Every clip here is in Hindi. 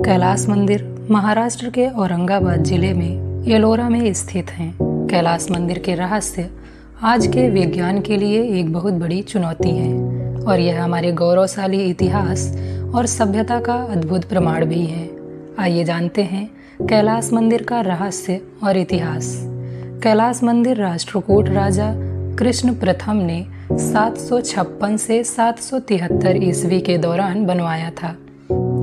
कैलास मंदिर महाराष्ट्र के औरंगाबाद जिले में एलोरा में स्थित हैं। कैलास मंदिर के रहस्य आज के विज्ञान के लिए एक बहुत बड़ी चुनौती है और यह हमारे गौरवशाली इतिहास और सभ्यता का अद्भुत प्रमाण भी है। आइए जानते हैं कैलास मंदिर का रहस्य और इतिहास। कैलास मंदिर राष्ट्रकूट राजा कृष्ण प्रथम ने 756 से 773 ईस्वी के दौरान बनवाया था।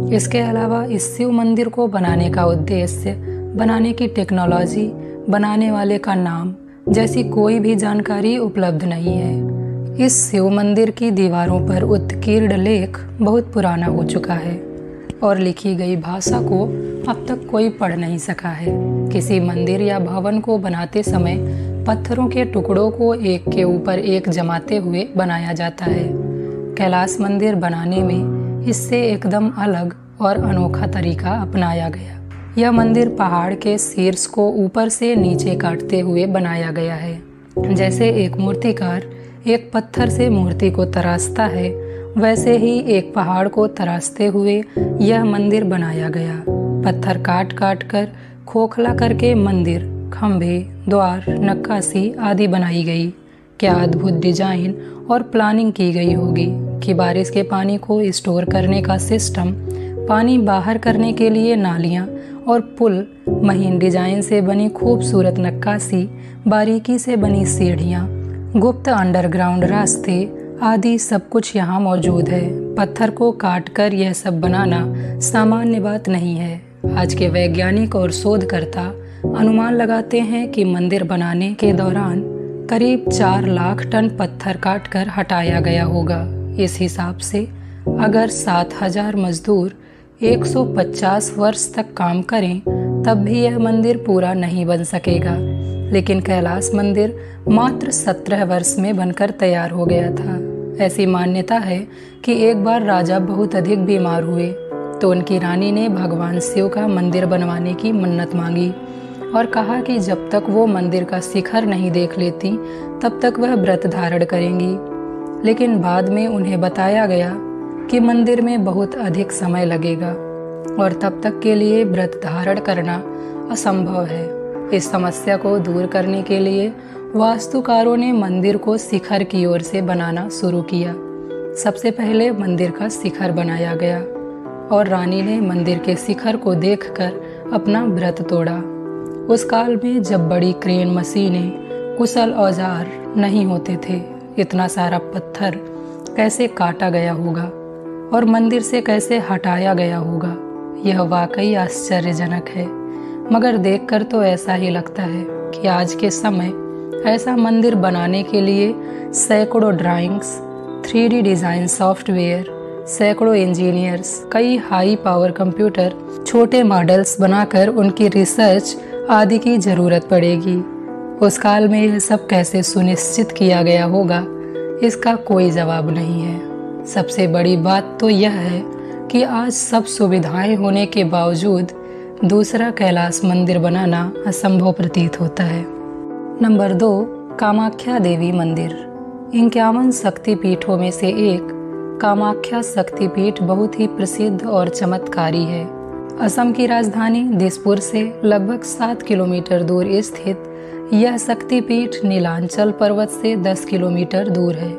इसके अलावा इस शिव मंदिर को बनाने का उद्देश्य, बनाने की टेक्नोलॉजी, बनाने वाले का नाम जैसी कोई भी जानकारी उपलब्ध नहीं है। इस शिव मंदिर की दीवारों पर उत्कीर्ण लेख बहुत पुराना हो चुका है और लिखी गई भाषा को अब तक कोई पढ़ नहीं सका है। किसी मंदिर या भवन को बनाते समय पत्थरों के टुकड़ों को एक के ऊपर एक जमाते हुए बनाया जाता है। कैलास मंदिर बनाने में इससे एकदम अलग और अनोखा तरीका अपनाया गया। यह मंदिर पहाड़ के शीर्ष को ऊपर से नीचे काटते हुए बनाया गया है। जैसे एक मूर्तिकार एक पत्थर से मूर्ति को तराशता है, वैसे ही एक पहाड़ को तराशते हुए यह मंदिर बनाया गया। पत्थर काट काट कर खोखला करके मंदिर, खंभे, द्वार, नक्काशी आदि बनाई गई। क्या अद्भुत डिजाइन और प्लानिंग की गई होगी कि बारिश के पानी को स्टोर करने का सिस्टम, पानी बाहर करने के लिए नालियाँ और पुल, महीन डिजाइन से बनी खूबसूरत नक्काशी, बारीकी से बनी सीढ़ियाँ, गुप्त अंडरग्राउंड रास्ते आदि सब कुछ यहाँ मौजूद है। पत्थर को काट कर यह सब बनाना सामान्य बात नहीं है। आज के वैज्ञानिक और शोधकर्ता अनुमान लगाते हैं कि मंदिर बनाने के दौरान करीब 4 लाख टन पत्थर काटकर हटाया गया होगा। इस हिसाब से अगर 7000 मजदूर 150 वर्ष तक काम करें तब भी यह मंदिर पूरा नहीं बन सकेगा। लेकिन कैलास मंदिर मात्र 17 वर्ष में बनकर तैयार हो गया था। ऐसी मान्यता है कि एक बार राजा बहुत अधिक बीमार हुए तो उनकी रानी ने भगवान शिव का मंदिर बनवाने की मन्नत मांगी और कहा कि जब तक वो मंदिर का शिखर नहीं देख लेती तब तक वह व्रत धारण करेंगी। लेकिन बाद में उन्हें बताया गया कि मंदिर में बहुत अधिक समय लगेगा और तब तक के लिए व्रत धारण करना असंभव है। इस समस्या को दूर करने के लिए वास्तुकारों ने मंदिर को शिखर की ओर से बनाना शुरू किया। सबसे पहले मंदिर का शिखर बनाया गया और रानी ने मंदिर के शिखर को देखकर अपना व्रत तोड़ा। उस काल में जब बड़ी क्रेन मशीनें, कुशल औजार नहीं होते थे, इतना सारा पत्थर कैसे काटा गया होगा और मंदिर से कैसे हटाया गया होगा, यह वाकई आश्चर्यजनक है। मगर देखकर तो ऐसा ही लगता है कि आज के समय ऐसा मंदिर बनाने के लिए सैकड़ों ड्राइंग्स, 3D डिज़ाइन सॉफ्टवेयर, सैकड़ों इंजीनियर्स, कई हाई पावर कंप्यूटर, छोटे मॉडल्स बनाकर उनकी रिसर्च आदि की जरूरत पड़ेगी। उस काल में यह सब कैसे सुनिश्चित किया गया होगा, इसका कोई जवाब नहीं है। सबसे बड़ी बात तो यह है कि आज सब सुविधाएं होने के बावजूद दूसरा कैलास मंदिर बनाना असंभव प्रतीत होता है। नंबर 2, कामाख्या देवी मंदिर। 51 शक्तिपीठों में से एक कामाख्या शक्तिपीठ बहुत ही प्रसिद्ध और चमत्कारी है। असम की राजधानी दिसपुर से लगभग 7 किलोमीटर दूर स्थित यह शक्तिपीठ नीलांचल पर्वत से 10 किलोमीटर दूर है।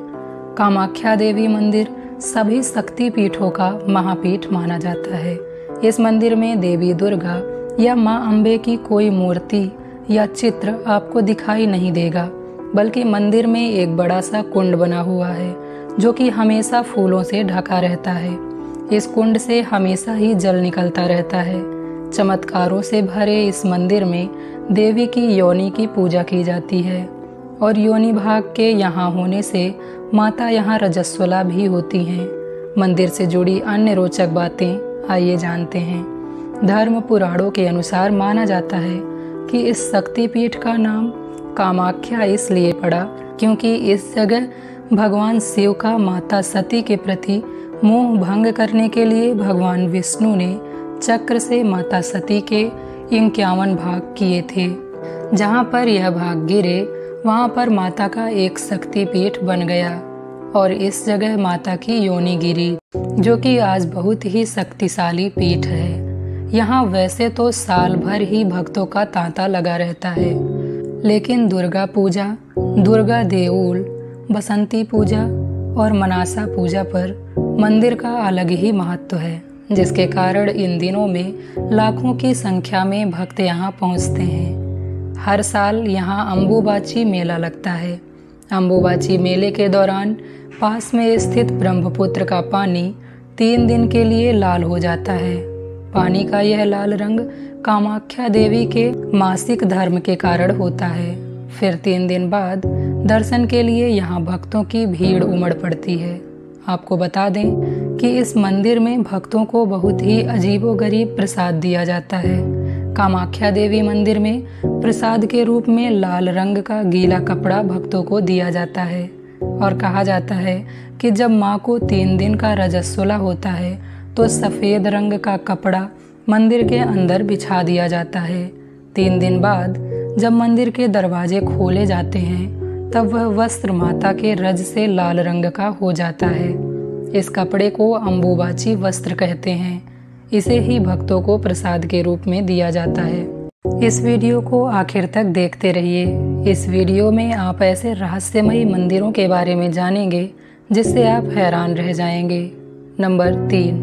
कामाख्या देवी मंदिर सभी शक्तिपीठों का महापीठ माना जाता है। इस मंदिर में देवी दुर्गा या मां अम्बे की कोई मूर्ति या चित्र आपको दिखाई नहीं देगा, बल्कि मंदिर में एक बड़ा सा कुंड बना हुआ है जो कि हमेशा फूलों से ढका रहता है। इस कुंड से हमेशा ही जल निकलता रहता है। चमत्कारों से भरे इस मंदिर में देवी की योनि की पूजा की जाती है और योनि भाग के यहाँ होने से माता यहाँ रजस्वला भी होती हैं। मंदिर से जुड़ी अन्य रोचक बातें आइए जानते हैं। धर्म पुराणों के अनुसार माना जाता है कि इस शक्तिपीठ का नाम कामाख्या इसलिए पड़ा क्योंकि इस जगह भगवान शिव का माता सती के प्रति मोह भंग करने के लिए भगवान विष्णु ने चक्र से माता सती के 51 भाग किए थे। जहाँ पर यह भाग गिरे वहाँ पर माता का एक शक्तिपीठ बन गया और इस जगह माता की योनि गिरी, जो कि आज बहुत ही शक्तिशाली पीठ है। यहाँ वैसे तो साल भर ही भक्तों का तांता लगा रहता है, लेकिन दुर्गा पूजा, दुर्गा देऊल, बसंती पूजा और मनासा पूजा पर मंदिर का अलग ही महत्व है, जिसके कारण इन दिनों में लाखों की संख्या में भक्त यहाँ पहुँचते हैं। हर साल यहाँ अम्बुबाची मेला लगता है। अम्बुबाची मेले के दौरान पास में स्थित ब्रह्मपुत्र का पानी 3 दिन के लिए लाल हो जाता है। पानी का यह लाल रंग कामाख्या देवी के मासिक धर्म के कारण होता है। फिर 3 दिन बाद दर्शन के लिए यहाँ भक्तों की भीड़ उमड़ पड़ती है। आपको बता दें कि इस मंदिर में भक्तों को बहुत ही अजीबोगरीब प्रसाद दिया जाता है। कामाख्या देवी मंदिर में प्रसाद के रूप में लाल रंग का गीला कपड़ा भक्तों को दिया जाता है और कहा जाता है कि जब माँ को 3 दिन का रजस्वला होता है तो सफ़ेद रंग का कपड़ा मंदिर के अंदर बिछा दिया जाता है। 3 दिन बाद जब मंदिर के दरवाजे खोले जाते हैं तब वह वस्त्र माता के रज से लाल रंग का हो जाता है। इस कपड़े को अम्बुबाची वस्त्र कहते हैं। इसे ही भक्तों को प्रसाद के रूप में दिया जाता है। इस वीडियो को आखिर तक देखते रहिए। इस वीडियो में आप ऐसे रहस्यमयी मंदिरों के बारे में जानेंगे जिससे आप हैरान रह जाएंगे। नंबर 3,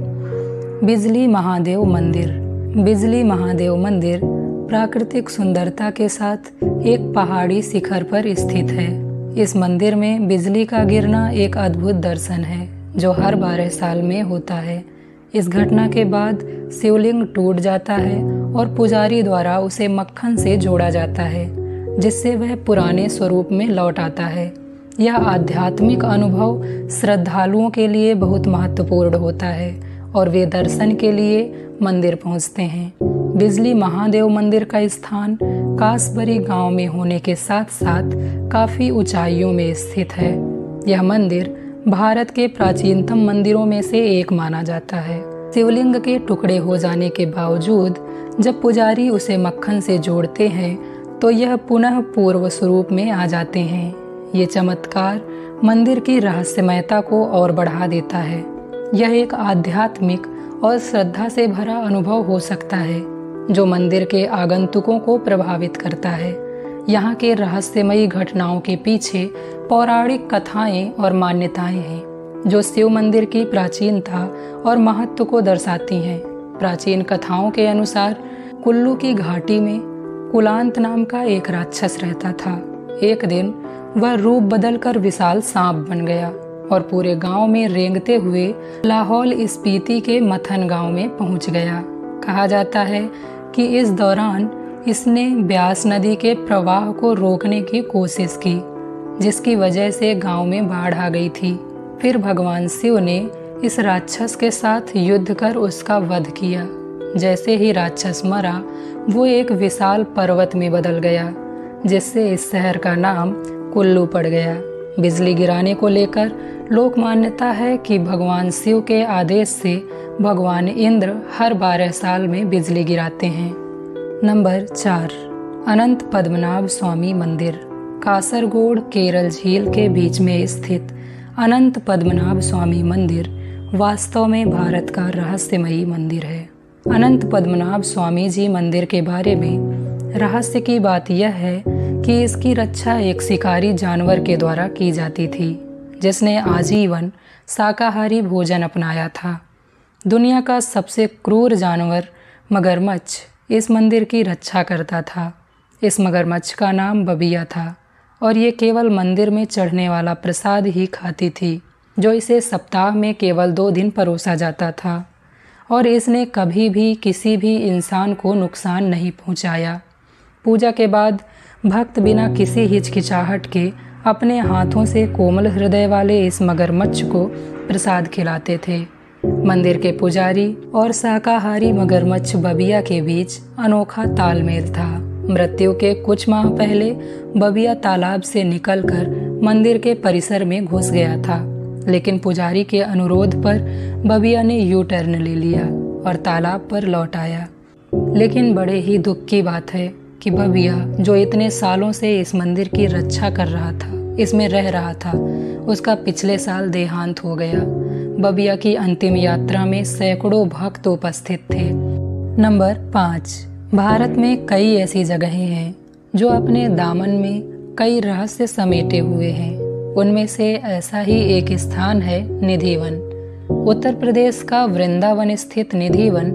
बिजली महादेव मंदिर। बिजली महादेव मंदिर प्राकृतिक सुंदरता के साथ एक पहाड़ी शिखर पर स्थित है। इस मंदिर में बिजली का गिरना एक अद्भुत दर्शन है जो हर 12 साल में होता है। इस घटना के बाद शिवलिंग टूट जाता है और पुजारी द्वारा उसे मक्खन से जोड़ा जाता है, जिससे वह पुराने स्वरूप में लौट आता है। यह आध्यात्मिक अनुभव श्रद्धालुओं के लिए बहुत महत्वपूर्ण होता है और वे दर्शन के लिए मंदिर पहुंचते हैं। बिजली महादेव मंदिर का स्थान कासबरी गांव में होने के साथ साथ काफ़ी ऊंचाइयों में स्थित है। यह मंदिर भारत के प्राचीनतम मंदिरों में से एक माना जाता है। शिवलिंग के टुकड़े हो जाने के बावजूद जब पुजारी उसे मक्खन से जोड़ते हैं तो यह पुनः पूर्व स्वरूप में आ जाते हैं। ये चमत्कार मंदिर की रहस्यमयता को और बढ़ा देता है। यह एक आध्यात्मिक और श्रद्धा से भरा अनुभव हो सकता है जो मंदिर के आगंतुकों को प्रभावित करता है। यहाँ के रहस्यमयी घटनाओं के पीछे पौराणिक कथाएं और मान्यताएं हैं जो शिव मंदिर की प्राचीनता और महत्व को दर्शाती हैं। प्राचीन कथाओं के अनुसार कुल्लू की घाटी में कुलांत नाम का एक राक्षस रहता था। एक दिन वह रूप बदलकर विशाल सांप बन गया और पूरे गांव में रेंगते हुए लाहौल स्पीति के मथन गांव में पहुंच गया। कहा जाता है कि इस दौरान इसने ब्यास नदी के प्रवाह को रोकने की कोशिश की, जिसकी वजह से गांव में बाढ़ आ गई थी। फिर भगवान शिव ने इस राक्षस के साथ युद्ध कर उसका वध किया। जैसे ही राक्षस मरा वो एक विशाल पर्वत में बदल गया, जिससे इस शहर का नाम कुल्लू पड़ गया। बिजली गिराने को लेकर लोक मान्यता है कि भगवान शिव के आदेश से भगवान इंद्र हर 12 साल में बिजली गिराते हैं। नंबर 4, अनंत पद्मनाभ स्वामी मंदिर। कासरगोड केरल झील के बीच में स्थित अनंत पद्मनाभ स्वामी मंदिर वास्तव में भारत का रहस्यमयी मंदिर है। अनंत पद्मनाभ स्वामी जी मंदिर के बारे में रहस्य की बात यह है कि इसकी रक्षा एक शिकारी जानवर के द्वारा की जाती थी, जिसने आजीवन शाकाहारी भोजन अपनाया था। दुनिया का सबसे क्रूर जानवर मगरमच्छ इस मंदिर की रक्षा करता था। इस मगरमच्छ का नाम बबिया था और ये केवल मंदिर में चढ़ने वाला प्रसाद ही खाती थी, जो इसे सप्ताह में केवल 2 दिन परोसा जाता था और इसने कभी भी किसी भी इंसान को नुकसान नहीं पहुंचाया। पूजा के बाद भक्त बिना किसी हिचकिचाहट के अपने हाथों से कोमल हृदय वाले इस मगरमच्छ को प्रसाद खिलाते थे। मंदिर के पुजारी और शाकाहारी मगरमच्छ बबिया के बीच अनोखा तालमेल था। मृत्यु के कुछ माह पहले बबिया तालाब से निकलकर मंदिर के परिसर में घुस गया था, लेकिन पुजारी के अनुरोध पर बबिया ने यू टर्न ले लिया और तालाब पर लौट आया। लेकिन बड़े ही दुख की बात है कि बबिया, जो इतने सालों से इस मंदिर की रक्षा कर रहा था, इसमें रह रहा था, उसका पिछले साल देहांत हो गया। बबिया की अंतिम यात्रा में सैकड़ों भक्त उपस्थित थे। नंबर 5। भारत में कई ऐसी जगहें हैं जो अपने दामन में कई रहस्य समेटे हुए हैं। उनमें से ऐसा ही एक स्थान है निधिवन। उत्तर प्रदेश का वृंदावन स्थित निधिवन,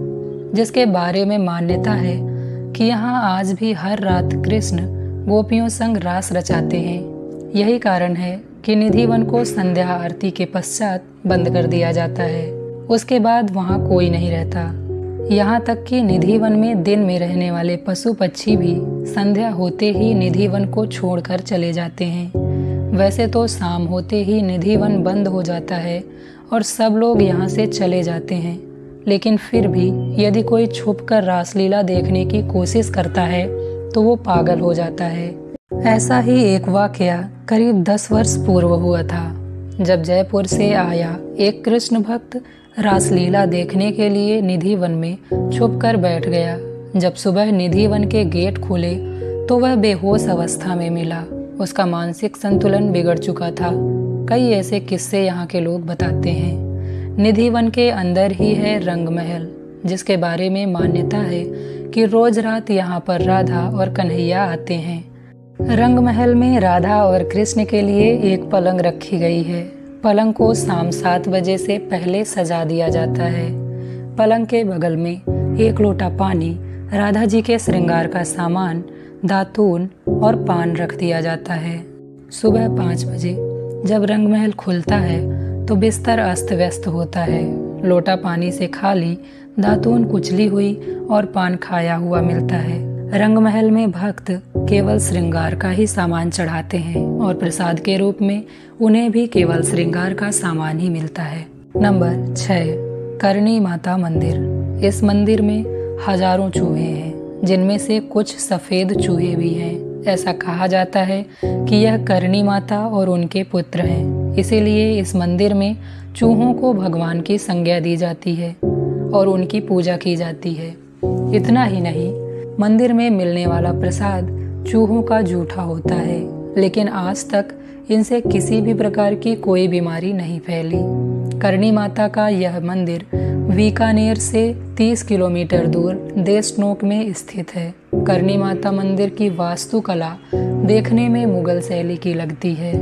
जिसके बारे में मान्यता है कि यहाँ आज भी हर रात कृष्ण गोपियों संग रास रचाते हैं। यही कारण है कि निधिवन को संध्या आरती के पश्चात बंद कर दिया जाता है। उसके बाद वहाँ कोई नहीं रहता। यहाँ तक कि निधिवन में दिन में रहने वाले पशु पक्षी भी संध्या होते ही निधिवन को छोड़कर चले जाते हैं। वैसे तो शाम होते ही निधिवन बंद हो जाता है और सब लोग यहाँ से चले जाते हैं, लेकिन फिर भी यदि कोई छुपकर रासलीला देखने की कोशिश करता है तो वो पागल हो जाता है। ऐसा ही एक वाकया करीब 10 वर्ष पूर्व हुआ था, जब जयपुर से आया एक कृष्ण भक्त रासलीला देखने के लिए निधिवन में छुपकर बैठ गया। जब सुबह निधिवन के गेट खुले तो वह बेहोश अवस्था में मिला। उसका मानसिक संतुलन बिगड़ चुका था। कई ऐसे किस्से यहाँ के लोग बताते हैं। निधिवन के अंदर ही है रंग महल, जिसके बारे में मान्यता है कि रोज रात यहाँ पर राधा और कन्हैया आते हैं। रंग महल में राधा और कृष्ण के लिए एक पलंग रखी गई है। पलंग को शाम 7 बजे से पहले सजा दिया जाता है। पलंग के बगल में एक लोटा पानी, राधा जी के श्रृंगार का सामान, दातून और पान रख दिया जाता है। सुबह 5 बजे जब रंग महल खुलता है तो बिस्तर अस्त व्यस्त होता है। लोटा पानी से खाली, दातून कुचली हुई और पान खाया हुआ मिलता है। रंग महल में भक्त केवल श्रृंगार का ही सामान चढ़ाते हैं और प्रसाद के रूप में उन्हें भी केवल श्रृंगार का सामान ही मिलता है। नंबर 6। करणी माता मंदिर। इस मंदिर में हजारों चूहे हैं, जिनमें से कुछ सफेद चूहे भी हैं। ऐसा कहा जाता है कि यह करणी माता और उनके पुत्र हैं, इसीलिए इस मंदिर में चूहों को भगवान की संज्ञा दी जाती है और उनकी पूजा की जाती है। इतना ही नहीं, मंदिर में मिलने वाला प्रसाद चूहों का जूठा होता है, लेकिन आज तक इनसे किसी भी प्रकार की कोई बीमारी नहीं फैली। करणी माता का यह मंदिर बीकानेर से 30 किलोमीटर दूर देशनोक में स्थित है। करणी माता मंदिर की वास्तुकला देखने में मुगल शैली की लगती है।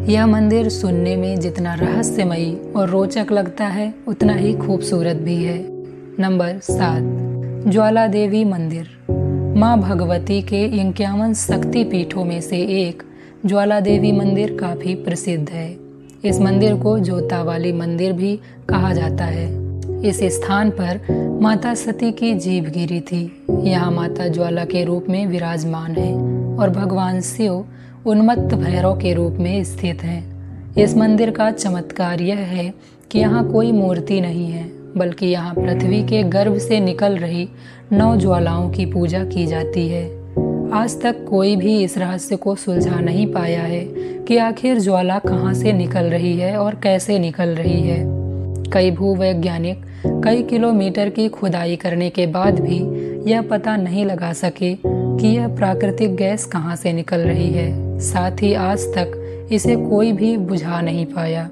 यह मंदिर सुनने में जितना रहस्यमयी और रोचक लगता है, उतना ही खूबसूरत भी है। नंबर 7। ज्वाला देवी मंदिर। माँ भगवती के 51 शक्ति पीठों में से एक ज्वाला देवी मंदिर काफी प्रसिद्ध है। इस मंदिर को जोता वाली मंदिर भी कहा जाता है। इस स्थान पर माता सती की जीभ गिरी थी। यहाँ माता ज्वाला के रूप में विराजमान है और भगवान शिव उन्मत्त भैरव के रूप में स्थित हैं। इस मंदिर का चमत्कार यह है कि यहाँ कोई मूर्ति नहीं है, बल्कि यहाँ पृथ्वी के गर्भ से निकल रही 9 ज्वालाओं की पूजा की जाती है। आज तक कोई भी इस रहस्य को सुलझा नहीं पाया है कि आखिर ज्वाला कहाँ से निकल रही है और कैसे निकल रही है। कई भूवैज्ञानिक कई किलोमीटर की खुदाई करने के बाद भी यह पता नहीं लगा सके कि यह प्राकृतिक गैस कहाँ से निकल रही है। साथ ही आज तक इसे कोई भी बुझा नहीं पाया।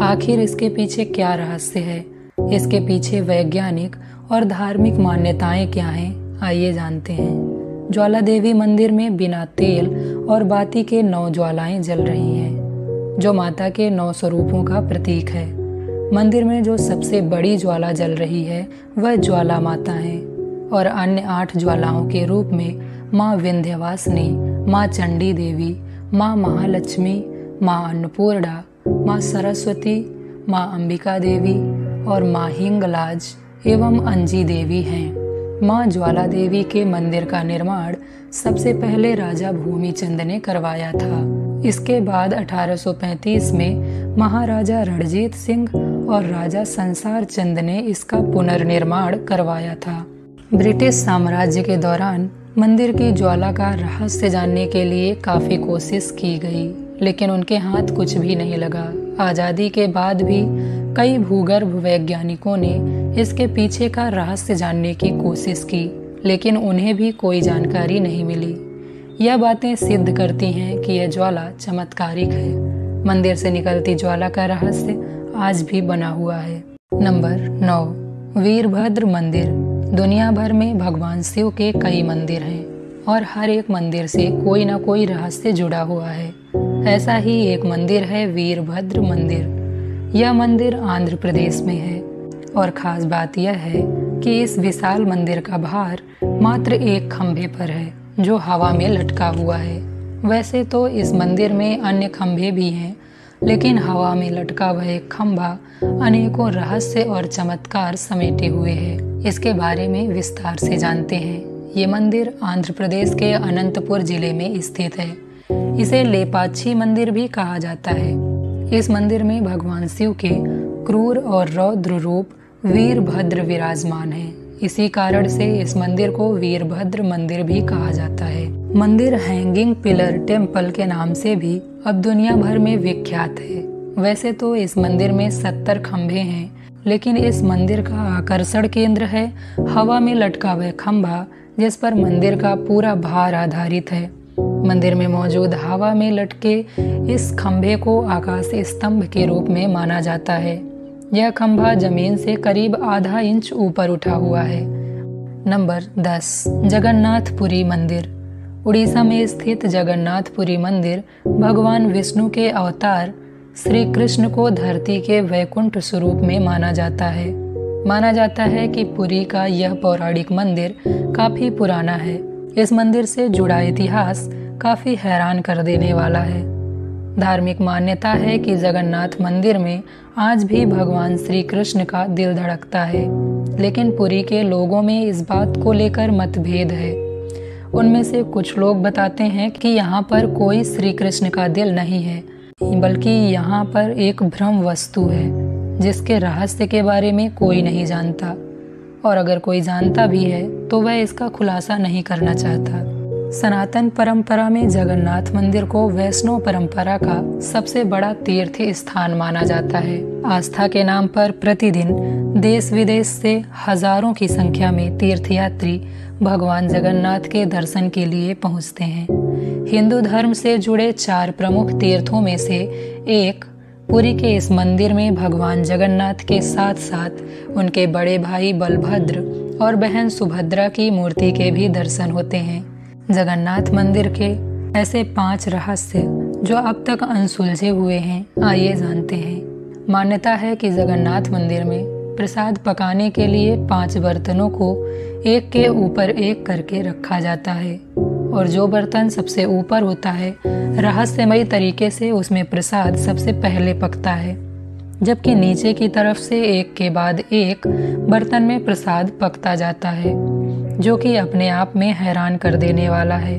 आखिर इसके पीछे क्या रहस्य है? इसके पीछे वैज्ञानिक और धार्मिक मान्यताएं क्या हैं? आइए जानते हैं। ज्वाला देवी मंदिर में बिना तेल और बाती के 9 ज्वालाएं जल रही हैं, जो माता के 9 स्वरूपों का प्रतीक है। मंदिर में जो सबसे बड़ी ज्वाला जल रही है वह ज्वाला माता है और अन्य 8 ज्वालाओं के रूप में माँ विंध्यवासिनी, माँ चंडी देवी, माँ महालक्ष्मी, माँ अन्नपूर्णा, माँ सरस्वती, माँ अंबिका देवी और माँ हिंगलाज एवं अंजी देवी हैं। माँ ज्वाला देवी के मंदिर का निर्माण सबसे पहले राजा भूमिचंद ने करवाया था। इसके बाद 1835 में महाराजा रणजीत सिंह और राजा संसार चंद ने इसका पुनर्निर्माण करवाया था। ब्रिटिश साम्राज्य के दौरान मंदिर की ज्वाला का रहस्य जानने के लिए काफी कोशिश की गई, लेकिन उनके हाथ कुछ भी नहीं लगा। आजादी के बाद भी कई भूगर्भ वैज्ञानिकों ने इसके पीछे का रहस्य जानने की कोशिश की, लेकिन उन्हें भी कोई जानकारी नहीं मिली। यह बातें सिद्ध करती हैं कि यह ज्वाला चमत्कारिक है। मंदिर से निकलती ज्वाला का रहस्य आज भी बना हुआ है। नंबर 9। वीरभद्र मंदिर। दुनिया भर में भगवान शिव के कई मंदिर हैं और हर एक मंदिर से कोई ना कोई रहस्य जुड़ा हुआ है। ऐसा ही एक मंदिर है वीरभद्र मंदिर। यह मंदिर आंध्र प्रदेश में है और ख़ास बात यह है कि इस विशाल मंदिर का भार मात्र एक खंभे पर है जो हवा में लटका हुआ है। वैसे तो इस मंदिर में अन्य खंभे भी हैं, लेकिन हवा में लटका हुआ एक खंभा अनेकों रहस्य और चमत्कार समेटे हुए है। इसके बारे में विस्तार से जानते हैं। ये मंदिर आंध्र प्रदेश के अनंतपुर जिले में स्थित है। इसे लेपाक्षी मंदिर भी कहा जाता है। इस मंदिर में भगवान शिव के क्रूर और रौद्र रूप वीरभद्र विराजमान है। इसी कारण से इस मंदिर को वीरभद्र मंदिर भी कहा जाता है। मंदिर हैंगिंग पिलर टेम्पल के नाम से भी अब दुनिया भर में विख्यात है। वैसे तो इस मंदिर में 70 खंभे हैं, लेकिन इस मंदिर का आकर्षण केंद्र है हवा में लटका हुआ खंभा, जिस पर मंदिर का पूरा भार आधारित है। मंदिर में मौजूद हवा में लटके इस खंभे को आकाश स्तंभ के रूप में माना जाता है। यह खंभा जमीन से करीब आधा इंच ऊपर उठा हुआ है। नंबर 10, जगन्नाथपुरी मंदिर। उड़ीसा में स्थित जगन्नाथपुरी मंदिर भगवान विष्णु के अवतार श्री कृष्ण को धरती के वैकुंठ स्वरूप में माना जाता है। माना जाता है कि पुरी का यह पौराणिक मंदिर काफी पुराना है। इस मंदिर से जुड़ा इतिहास काफी हैरान कर देने वाला है। धार्मिक मान्यता है कि जगन्नाथ मंदिर में आज भी भगवान श्री कृष्ण का दिल धड़कता है, लेकिन पुरी के लोगों में इस बात को लेकर मतभेद है। उनमें से कुछ लोग बताते हैं कि यहाँ पर कोई श्री कृष्ण का दिल नहीं है, बल्कि यहाँ पर एक भ्रम वस्तु है जिसके रहस्य के बारे में कोई नहीं जानता, और अगर कोई जानता भी है तो वह इसका खुलासा नहीं करना चाहता। सनातन परंपरा में जगन्नाथ मंदिर को वैष्णव परंपरा का सबसे बड़ा तीर्थ स्थान माना जाता है। आस्था के नाम पर प्रतिदिन देश विदेश से हजारों की संख्या में तीर्थयात्री भगवान जगन्नाथ के दर्शन के लिए पहुंचते हैं। हिंदू धर्म से जुड़े 4 प्रमुख तीर्थों में से एक पुरी के इस मंदिर में भगवान जगन्नाथ के साथ साथ उनके बड़े भाई बलभद्र और बहन सुभद्रा की मूर्ति के भी दर्शन होते हैं। जगन्नाथ मंदिर के ऐसे 5 रहस्य जो अब तक अनसुलझे हुए हैं, आइए जानते हैं। मान्यता है कि जगन्नाथ मंदिर में प्रसाद पकाने के लिए 5 बर्तनों को एक के ऊपर एक करके रखा जाता है, और जो बर्तन सबसे ऊपर होता है रहस्यमयी तरीके से उसमें प्रसाद सबसे पहले पकता है, जबकि नीचे की तरफ से एक के बाद एक बर्तन में प्रसाद पकता जाता है, जो कि अपने आप में हैरान कर देने वाला है।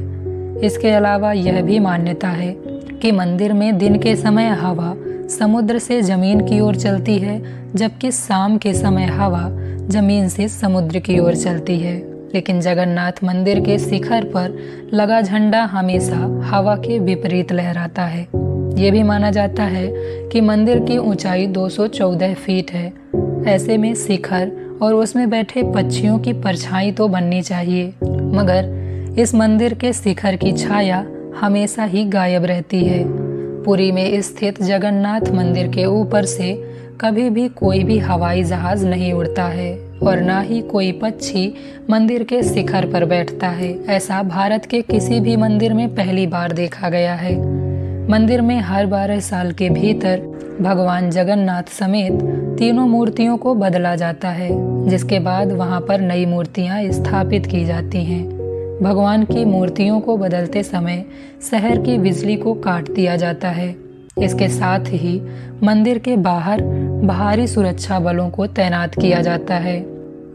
इसके अलावा यह भी मान्यता है कि मंदिर में दिन के समय हवा समुद्र से जमीन की ओर चलती है, जबकि शाम के समय हवा जमीन से समुद्र की ओर चलती है। लेकिन जगन्नाथ मंदिर के शिखर पर लगा झंडा हमेशा हवा के विपरीत लहराता है। ये भी माना जाता है कि मंदिर की ऊंचाई 214 फीट है। ऐसे में शिखर और उसमें बैठे पक्षियों की परछाई तो बननी चाहिए, मगर इस मंदिर के शिखर की छाया हमेशा ही गायब रहती है। पुरी में स्थित जगन्नाथ मंदिर के ऊपर से कभी भी कोई भी हवाई जहाज नहीं उड़ता है और ना ही कोई पक्षी मंदिर के शिखर पर बैठता है। ऐसा भारत के किसी भी मंदिर में पहली बार देखा गया है। मंदिर में हर 12 साल के भीतर भगवान जगन्नाथ समेत तीनों मूर्तियों को बदला जाता है, जिसके बाद वहां पर नई मूर्तियां स्थापित की जाती हैं। भगवान की मूर्तियों को बदलते समय शहर की बिजली को काट दिया जाता है। इसके साथ ही मंदिर के बाहर भारी सुरक्षा बलों को तैनात किया जाता है।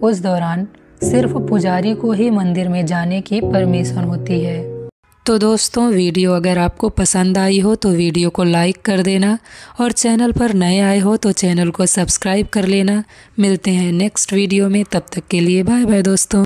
उस दौरान सिर्फ पुजारी को ही मंदिर में जाने की परमिशन होती है। तो दोस्तों, वीडियो अगर आपको पसंद आई हो तो वीडियो को लाइक कर देना, और चैनल पर नए आए हो तो चैनल को सब्सक्राइब कर लेना। मिलते हैं नेक्स्ट वीडियो में, तब तक के लिए बाय बाय दोस्तों।